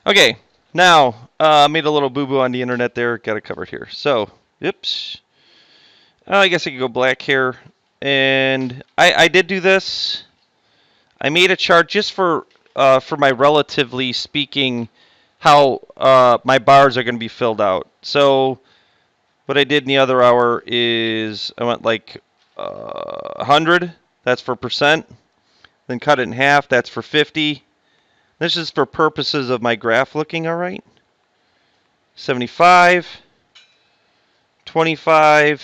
Okay, now I made a little boo-boo on the internet there. Got it covered here. So, oops. I guess I could go black here. And I did do this. I made a chart just for my relatively speaking how my bars are going to be filled out. So what I did in the other hour is I went like 100. That's for percent. Then cut it in half. That's for 50. This is for purposes of my graph looking all right. 75, 25,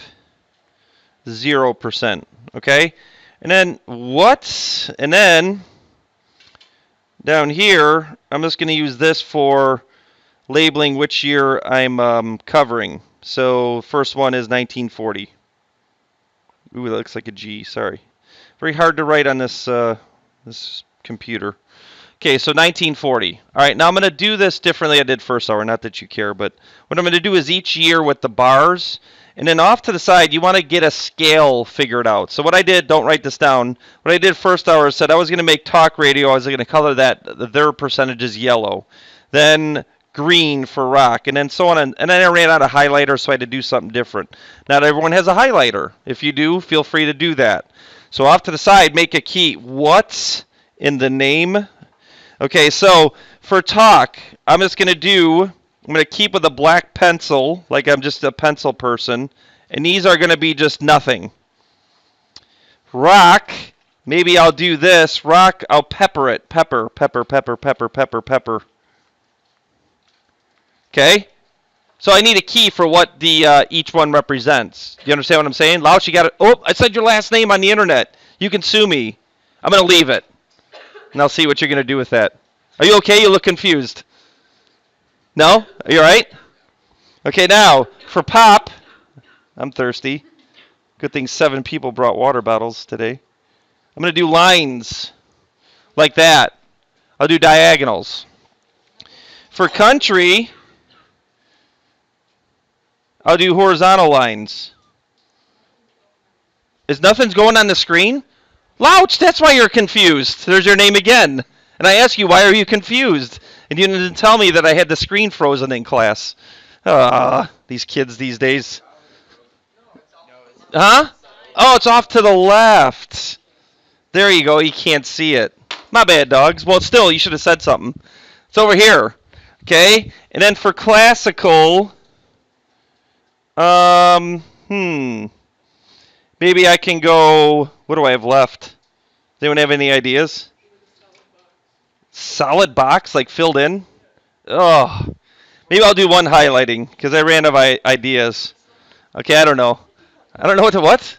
0%. Okay? And then what? And then down here, I'm just going to use this for labeling which year I'm covering. So first one is 1940. Ooh, that looks like a G. Sorry. Very hard to write on this computer. Okay, so 1940. All right, now I'm going to do this differently I did first hour, not that you care, but what I'm going to do is each year with the bars, and then off to the side, you want to get a scale figured out. So what I did, don't write this down, what I did first hour is said I was going to make talk radio, I was going to color that, their percentages yellow, then green for rock, and then so on, and then I ran out of highlighter, so I had to do something different. Not everyone has a highlighter. If you do, feel free to do that. So off to the side, make a key. What's in the name? Okay, so for talk, I'm going to keep with a black pencil, like I'm just a pencil person, and these are going to be just nothing. Rock, maybe I'll do this. Rock, I'll pepper it. Pepper, pepper, pepper, pepper, pepper, pepper. Okay? So I need a key for what the each one represents. Do you understand what I'm saying? Louch, you got it. Oh, I said your last name on the internet. You can sue me. I'm going to leave it. And I'll see what you're going to do with that. Are you okay? You look confused. No? Are you all right? Okay, now, for pop, I'm thirsty. Good thing 7 people brought water bottles today. I'm going to do lines like that. I'll do diagonals. For country, I'll do horizontal lines. Is nothing's going on the screen? Louch, that's why you're confused. There's your name again. And I ask you, why are you confused? And you didn't tell me that I had the screen frozen in class. These kids these days. Huh? Oh, it's off to the left. There you go. You can't see it. My bad, dogs. Well, still, you should have said something. It's over here. Okay? And then for classical, maybe I can go, what do I have left? Does anyone have any ideas? Solid box, like filled in? Oh, maybe I'll do one highlighting because I ran out of ideas. Okay, I don't know. I don't know what?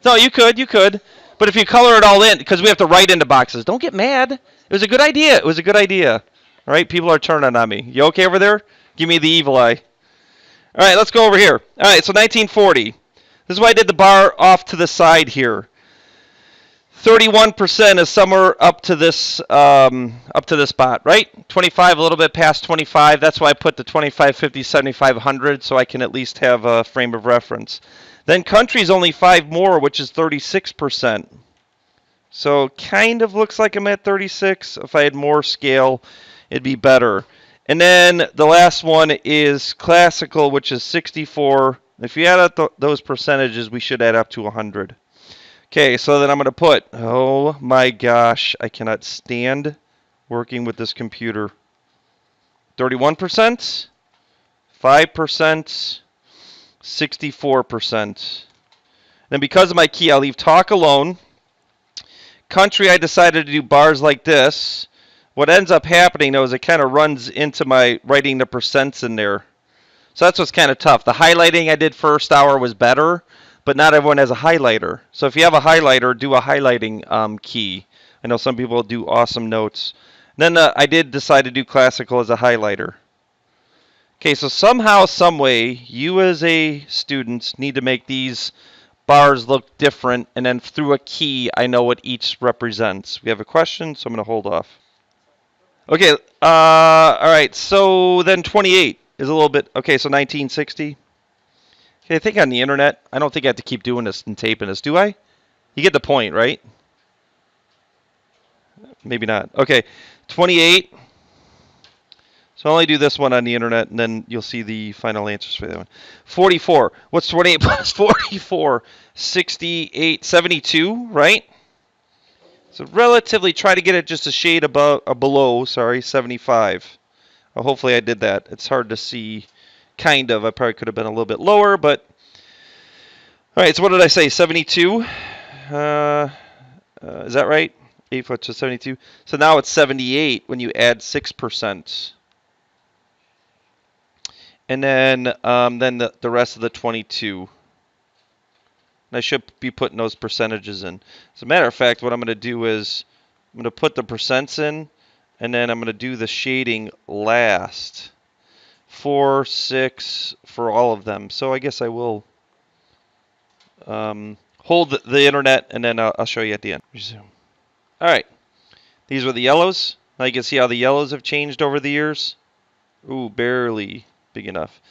No, you could. But if you color it all in, because we have to write into boxes, don't get mad. It was a good idea. All right, people are turning on me. You okay over there? Give me the evil eye. All right, let's go over here. All right, so 1940. This is why I did the bar off to the side here. 31% is somewhere up to this spot, right? 25, a little bit past 25. That's why I put the 25, 50, 75, 100, so I can at least have a frame of reference. Then country's only 5 more, which is 36%. So kind of looks like I'm at 36. If I had more scale, it'd be better. And then the last one is classical, which is 64. If you add up those percentages, we should add up to 100. Okay, so then I'm going to put, oh my gosh, I cannot stand working with this computer. 31%, 5%, 64%. Then because of my key, I'll leave talk alone. Country, I decided to do bars like this. What ends up happening, though, is it kind of runs into my writing the percents in there. So that's what's kind of tough. The highlighting I did first hour was better, but not everyone has a highlighter. So if you have a highlighter, do a highlighting key. I know some people do awesome notes. Then I did decide to do classical as a highlighter. Okay, so somehow, some way, you as a student need to make these bars look different, and then through a key, I know what each represents. We have a question, so I'm going to hold off. Okay, all right, so then 28 is a little bit, okay, so 1960. Okay, I think on the internet, I don't think I have to keep doing this and taping this, do I? You get the point, right? Maybe not. Okay, 28. So I'll only do this one on the internet, and then you'll see the final answers for that one. 44. What's 28 plus 44? 68, 72, right? So relatively, try to get it just a shade above, below, sorry, 75. Well, hopefully I did that. It's hard to see, kind of. I probably could have been a little bit lower, but... All right, so what did I say, 72? Is that right? 8 foot to 72. So now it's 78 when you add 6%. And then the rest of the 22. And I should be putting those percentages in. As a matter of fact, what I'm going to do is I'm going to put the percents in, and then I'm going to do the shading last. 4, 6 for all of them. So I guess I will hold the internet, and then I'll show you at the end. Resume. All right. These were the yellows. Now you can see how the yellows have changed over the years. Ooh, barely big enough.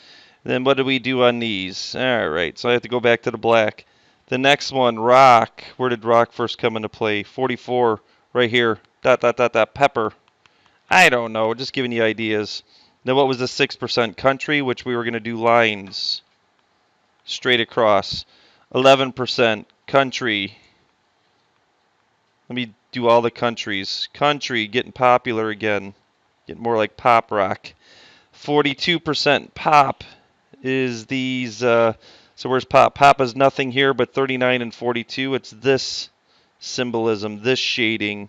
And then what do we do on these? All right, so I have to go back to the black. The next one, rock. Where did rock first come into play? 44, right here. ... Pepper. I don't know, just giving you ideas. Then what was the 6% country, which we were going to do lines straight across. 11% country. Let me do all the countries. Country getting popular again. Getting more like pop rock. 42% pop is these. So where's pop? Pop is nothing here, but 39 and 42. It's this symbolism, this shading,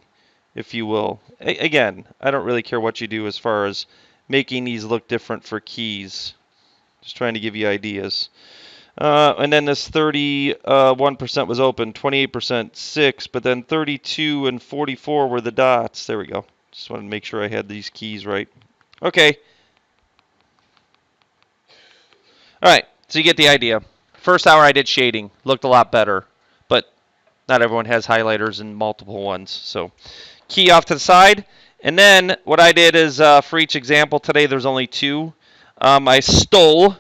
if you will. Again, I don't really care what you do as far as making these look different for keys. Just trying to give you ideas. And then this 31% was open, 28% 6, but then 32 and 44 were the dots. There we go. Just wanted to make sure I had these keys right. Okay. All right, so you get the idea. First hour I did shading. Looked a lot better, but not everyone has highlighters and multiple ones. So key off to the side. And then what I did is for each example today, there's only 2. I stole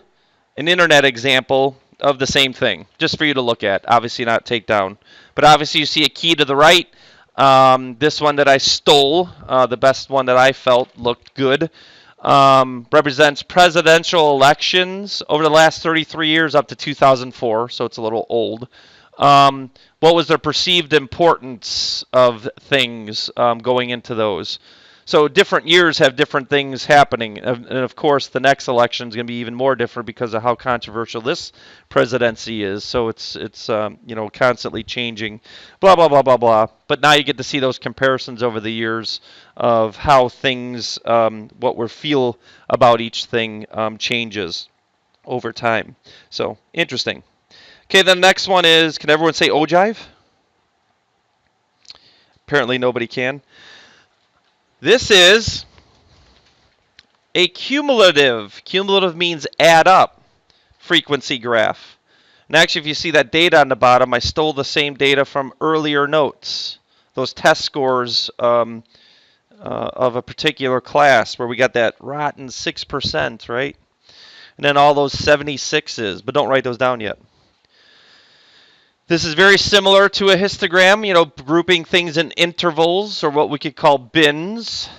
an internet example of the same thing, just for you to look at. Obviously not take down. But obviously you see a key to the right. This one that I stole, the best one that I felt looked good, represents presidential elections over the last 33 years up to 2004, so it's a little old. What was the perceived importance of things going into those? So different years have different things happening, and of course the next election is going to be even more different because of how controversial this presidency is. So it's constantly changing, blah blah blah blah blah. But now you get to see those comparisons over the years of how things, what we feel about each thing changes over time. So interesting. Okay, the next one is, can everyone say ogive? Apparently nobody can. This is a cumulative. Cumulative means add up frequency graph. And actually, if you see that data on the bottom, I stole the same data from earlier notes. Those test scores of a particular class where we got that rotten 6%, right? And then all those 76s, but don't write those down yet. This is very similar to a histogram, grouping things in intervals, or what we could call bins,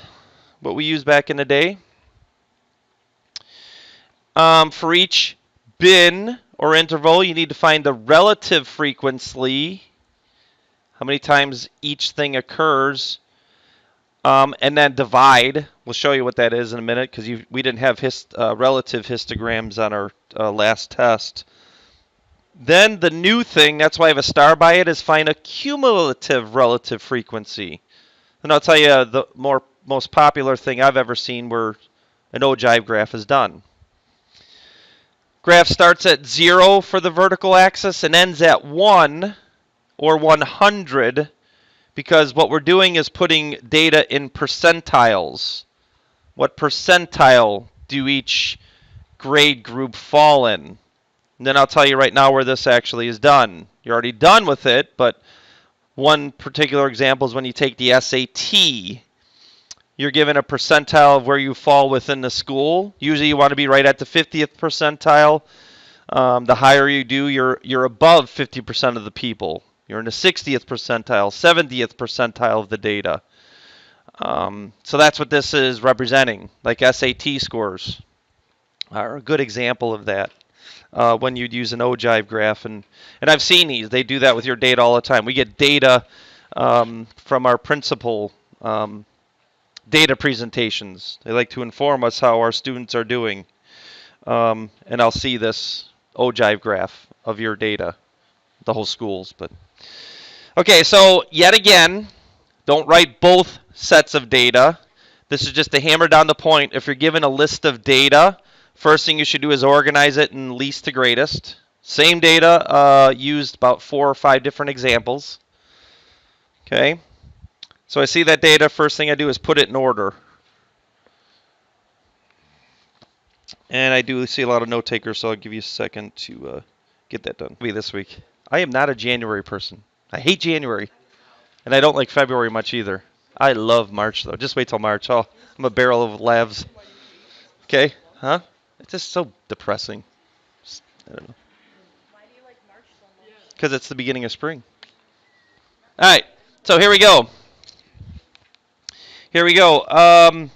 what we used back in the day. For each bin or interval, you need to find the relative frequency, how many times each thing occurs, and then divide. We'll show you what that is in a minute, because we didn't have relative histograms on our last test. Then the new thing, that's why I have a star by it, is find a cumulative relative frequency. And I'll tell you the most popular thing I've ever seen where an ogive graph is done. Graph starts at 0 for the vertical axis and ends at 1 or 100, because what we're doing is putting data in percentiles. What percentile do each grade group fall in? And then I'll tell you right now where this actually is done. You're already done with it, but one particular example is when you take the SAT. You're given a percentile of where you fall within the school. Usually you want to be right at the 50th percentile. The higher you do, you're above 50% of the people. You're in the 60th percentile, 70th percentile of the data. So that's what this is representing, like SAT scores are a good example of that. When you'd use an ogive graph, and I've seen these. They do that with your data all the time. We get data from our principal data presentations. They like to inform us how our students are doing, and I'll see this ogive graph of your data, the whole schools. But okay, so yet again, don't write both sets of data. This is just to hammer down the point. If you're given a list of data, first thing you should do is organize it in least to greatest. Same data, used about 4 or 5 different examples. Okay, so I see that data. First thing I do is put it in order. And I do see a lot of note takers, so I'll give you a second to get that done. Be this week. I am not a January person. I hate January, and I don't like February much either. I love March, though. Just wait till March. Oh, I'm a barrel of lavs. Okay, huh? It's just so depressing. I don't know. Why do you like March so much? Because it's the beginning of spring. All right, so here we go. Here we go.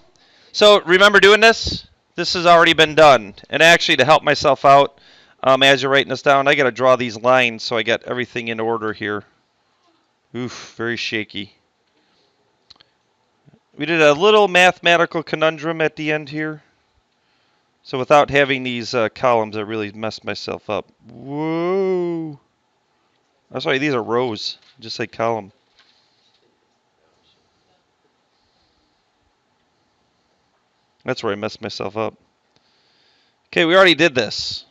So remember doing this? This has already been done. And actually, to help myself out, as you're writing this down, I got to draw these lines so I got everything in order here. Oof, very shaky. We did a little mathematical conundrum at the end here. So without having these columns, I really messed myself up. Whoa. I'm sorry, these are rows, just like column. That's where I messed myself up. Okay, we already did this.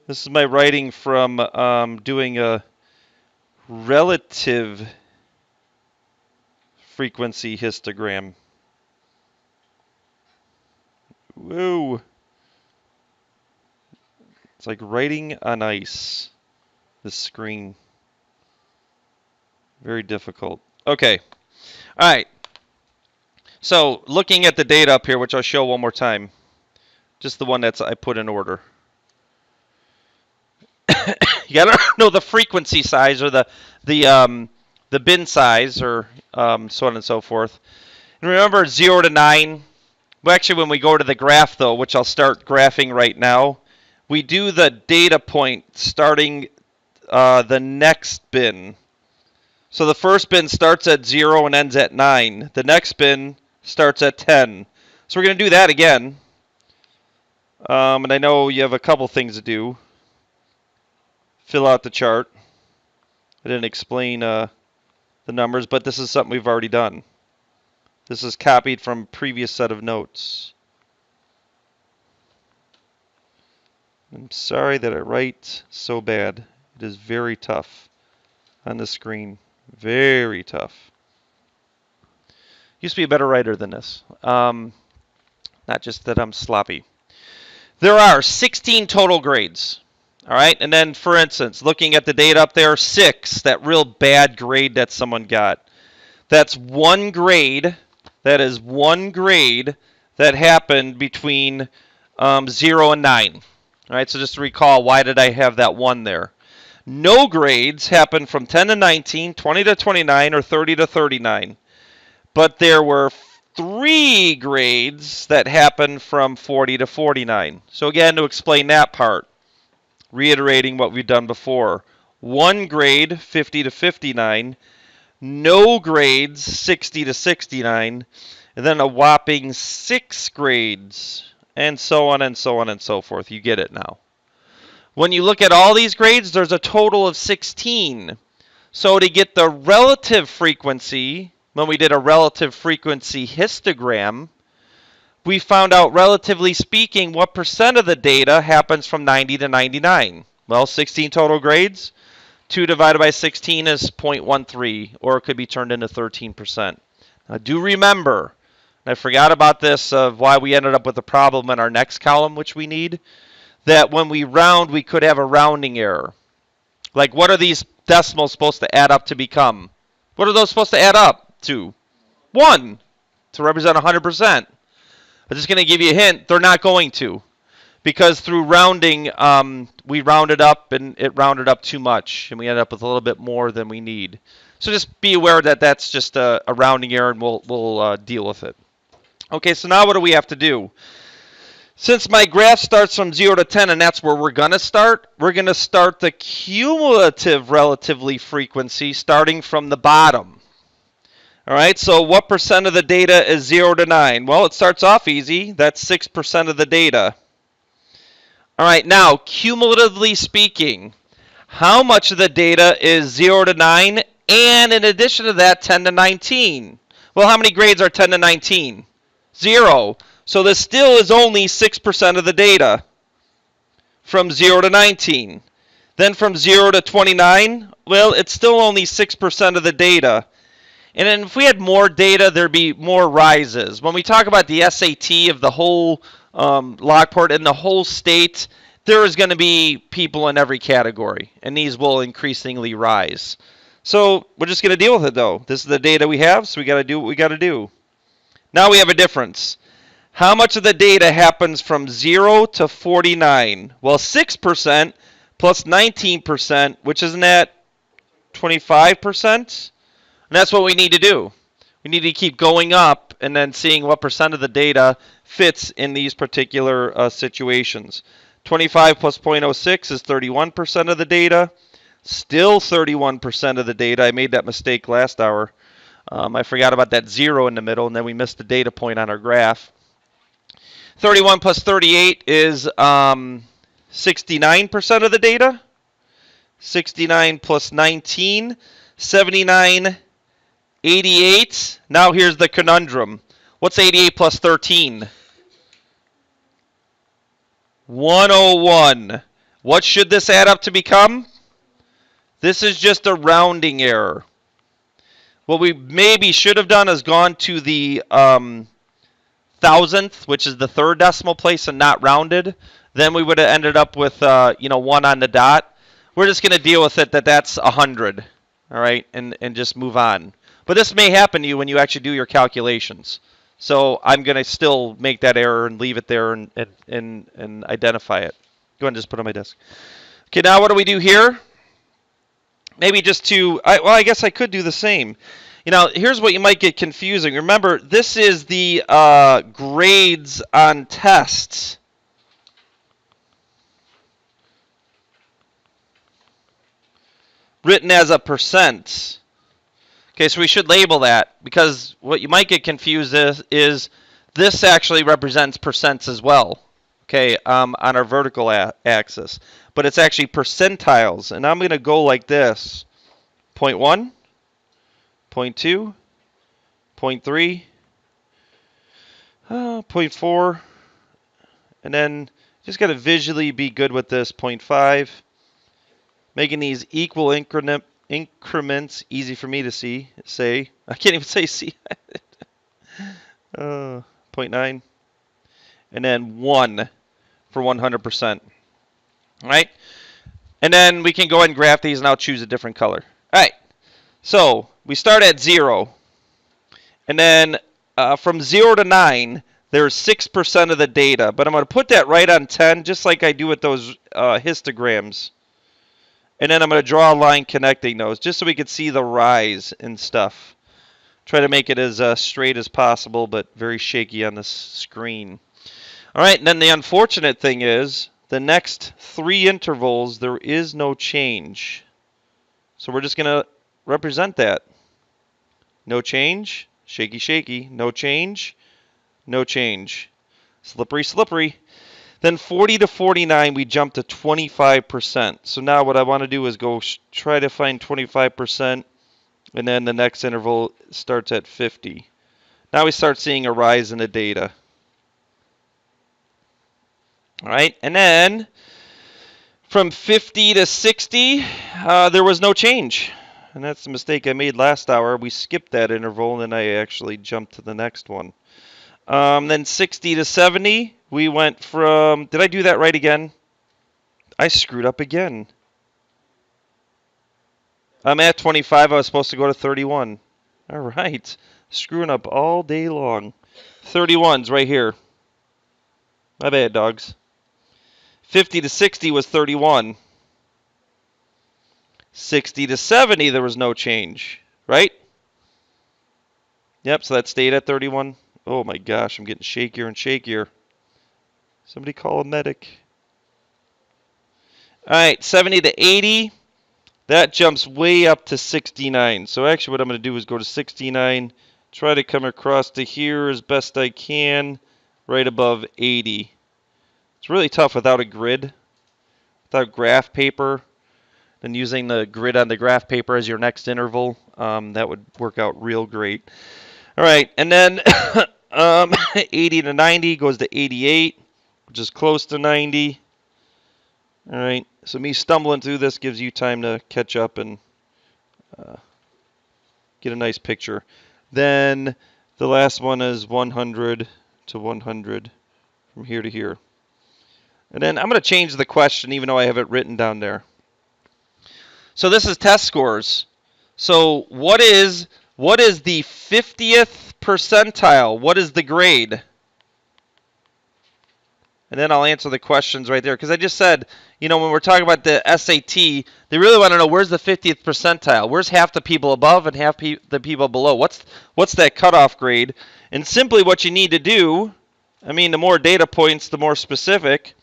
This is my writing from doing a relative frequency histogram. Whoa. It's like writing on ice, this screen. Very difficult. Okay. All right. So looking at the data up here, which I'll show one more time, just the one that's I put in order. You gotta know the frequency size or the bin size or so on and so forth. And remember 0 to 9. Well, actually, when we go to the graph though, which I'll start graphing right now, we do the data point starting the next bin. So the first bin starts at 0 and ends at 9. The next bin starts at 10. So we're going to do that again. And I know you have a couple things to do. Fill out the chart. I didn't explain the numbers, but this is something we've already done. This is copied from a previous set of notes. I'm sorry that I write so bad. It is very tough on the screen. Very tough. Used to be a better writer than this. Not just that I'm sloppy. There are 16 total grades. All right, and then, for instance, looking at the data up there, 6, that real bad grade that someone got. That's one grade. That is one grade that happened between 0 and 9. All right, so just to recall, why did I have that 1 there? No grades happened from 10 to 19, 20 to 29, or 30 to 39. But there were 3 grades that happened from 40 to 49. So again, to explain that part, reiterating what we've done before. 1 grade, 50 to 59. No grades, 60 to 69. And then a whopping 6 grades, and so on and so on and so forth. You get it now. When you look at all these grades, there's a total of 16. So to get the relative frequency, when we did a relative frequency histogram, we found out, relatively speaking, what percent of the data happens from 90 to 99. Well, 16 total grades. 2 divided by 16 is 0.13, or it could be turned into 13%. Now, do remember, and I forgot about this, of why we ended up with a problem in our next column, which we need, that when we round, we could have a rounding error. Like, what are these decimals supposed to add up to become? What are those supposed to add up to? 1, to represent 100%. I'm just going to give you a hint. They're not going to. Because through rounding, we rounded up, and it rounded up too much. And we ended up with a little bit more than we need. So just be aware that that's just a rounding error, and we'll deal with it. Okay, so now what do we have to do? Since my graph starts from 0 to 10, and that's where we're going to start the cumulative relatively frequency starting from the bottom. All right, so what percent of the data is 0 to 9? Well, it starts off easy. That's 6% of the data. All right, now, cumulatively speaking, how much of the data is 0 to 9? And in addition to that, 10 to 19. Well, how many grades are 10 to 19? 0. So this still is only 6% of the data from 0 to 19. Then from 0 to 29, well, it's still only 6% of the data. And then if we had more data, there'd be more rises. When we talk about the SAT of the whole Lockport and the whole state, there is going to be people in every category, and these will increasingly rise. So we're just going to deal with it, though. This is the data we have, so we got to do what we got to do. Now we have a difference. How much of the data happens from 0 to 49? Well, 6% plus 19%, which isn't that 25%? And that's what we need to do. We need to keep going up and then seeing what percent of the data fits in these particular situations. 25 plus 0.06 is 31% of the data. Still 31% of the data. I made that mistake last hour. I forgot about that 0 in the middle, and then we missed the data point on our graph. 31 plus 38 is 69% of the data. 69 plus 19, 79. 88. Now here's the conundrum. What's 88 plus 13? 101. What should this add up to become? This is just a rounding error. What we maybe should have done is gone to the thousandth, which is the third decimal place, and not rounded. Then we would have ended up with 1 on the dot. We're just going to deal with it that's 100. All right, and just move on. But this may happen to you when you actually do your calculations. So I'm going to still make that error and leave it there and identify it. Go ahead and just put it on my desk. Okay, now what do we do here? Maybe just I guess I could do the same. Here's what you might get confusing. Remember, this is the grades on tests. Written as a percent. Okay, so we should label that, because what you might get confused is this actually represents percents as well, okay, on our vertical axis. But it's actually percentiles, and I'm going to go like this. 0.1, 0.2, 0.3, 0.4, and then just got to visually be good with this, 0.5, making these equal increments, easy for me to say. I can't even say see. 0.9. And then 1 for 100%. All right? And then we can go ahead and graph these, and I'll choose a different color. All right. So we start at 0. And then from 0 to 9, there's 6% of the data. But I'm going to put that right on 10, just like I do with those histograms. And then I'm going to draw a line connecting those, just so we can see the rise and stuff. Try to make it as straight as possible, but very shaky on the screen. All right, and then the unfortunate thing is, the next 3 intervals, there is no change. So we're just going to represent that. No change, shaky, shaky. No change, no change. Slippery, slippery. Then 40 to 49, we jump to 25%. So now what I want to do is go try to find 25%, and then the next interval starts at 50. Now we start seeing a rise in the data. All right, and then from 50 to 60, there was no change. And that's the mistake I made last hour. We skipped that interval, and then I actually jumped to the next one. Then 60 to 70, we went from... Did I do that right again? I screwed up again. I'm at 25. I was supposed to go to 31. All right. Screwing up all day long. 31's right here. My bad, dogs. 50 to 60 was 31. 60 to 70, there was no change. right? Yep, so that stayed at 31. Oh my gosh, I'm getting shakier and shakier. Somebody call a medic. All right, 70 to 80. That jumps way up to 69. So actually what I'm going to do is go to 69, try to come across to here as best I can, right above 80. It's really tough without a grid, without graph paper, and using the grid on the graph paper as your next interval. That would work out real great. All right, and then 80 to 90 goes to 88, which is close to 90. All right, so me stumbling through this gives you time to catch up and get a nice picture. Then the last one is 100 to 100 from here to here. And then I'm going to change the question even though I have it written down there. So this is test scores. So what is the 50th percentile? What is the grade? And then I'll answer the questions right there. Because I just said, when we're talking about the SAT, they really want to know where's the 50th percentile? Where's half the people above and half the people below? What's that cutoff grade? And simply what you need to do, the more data points, the more specific.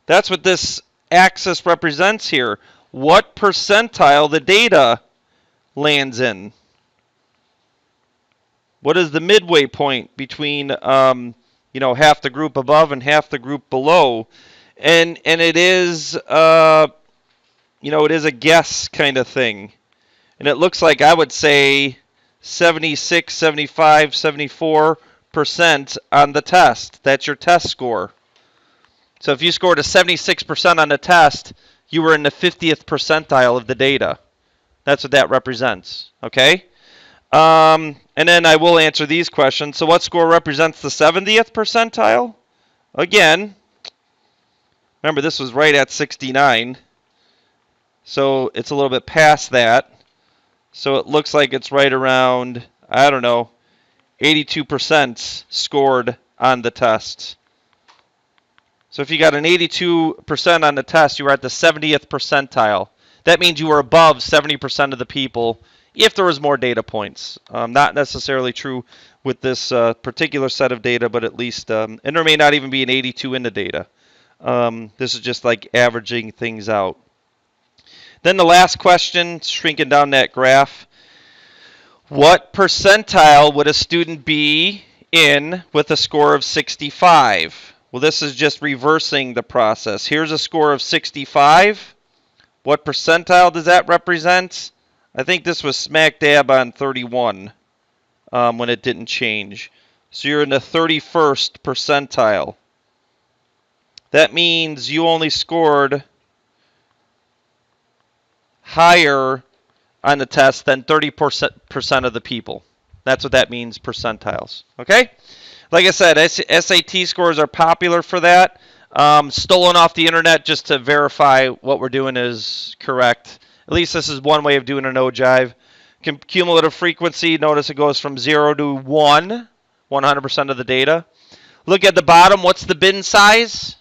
That's what this axis represents here. What percentile the data lands in? What is the midway point between half the group above and half the group below? And it is it is a guess kind of thing. And it looks like I would say 76, 75, 74% on the test. That's your test score. So if you scored a 76% on the test, you were in the 50th percentile of the data. That's what that represents. Okay? And then I will answer these questions. So what score represents the 70th percentile? Again, remember this was right at 69. So it's a little bit past that. So it looks like it's right around, 82% scored on the test. So if you got an 82% on the test, you were at the 70th percentile. That means you were above 70% of the people if there was more data points. Not necessarily true with this particular set of data, but at least, and there may not even be an 82 in the data. This is just like averaging things out. Then the last question, shrinking down that graph. What percentile would a student be in with a score of 65? Well, this is just reversing the process. Here's a score of 65. What percentile does that represent? I think this was smack dab on 31 when it didn't change. So you're in the 31st percentile. That means you only scored higher on the test than 30% of the people. That's what that means, percentiles. Okay? Like I said, SAT scores are popular for that. Stolen off the internet just to verify what we're doing is correct. At least this is one way of doing an ogive. Cumulative frequency, notice it goes from 0 to 1, 100% of the data. Look at the bottom. What's the bin size?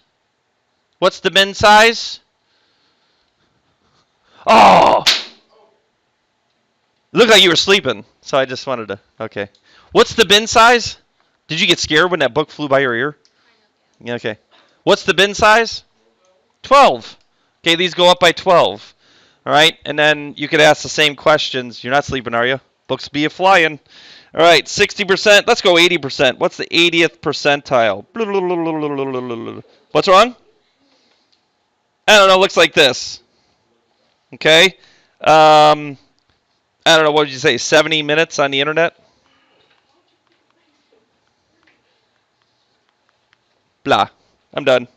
What's the bin size? Oh! It looked like you were sleeping, so I just wanted to. Okay. What's the bin size? Did you get scared when that book flew by your ear? Yeah, okay. What's the bin size? 12. Okay, these go up by 12. All right, and then you could ask the same questions. You're not sleeping, are you? Books be a-flying. All right, 60%. Let's go 80%. What's the 80th percentile? What's wrong? I don't know. Looks like this. Okay. I don't know. What did you say? 70 minutes on the internet? Blah. I'm done.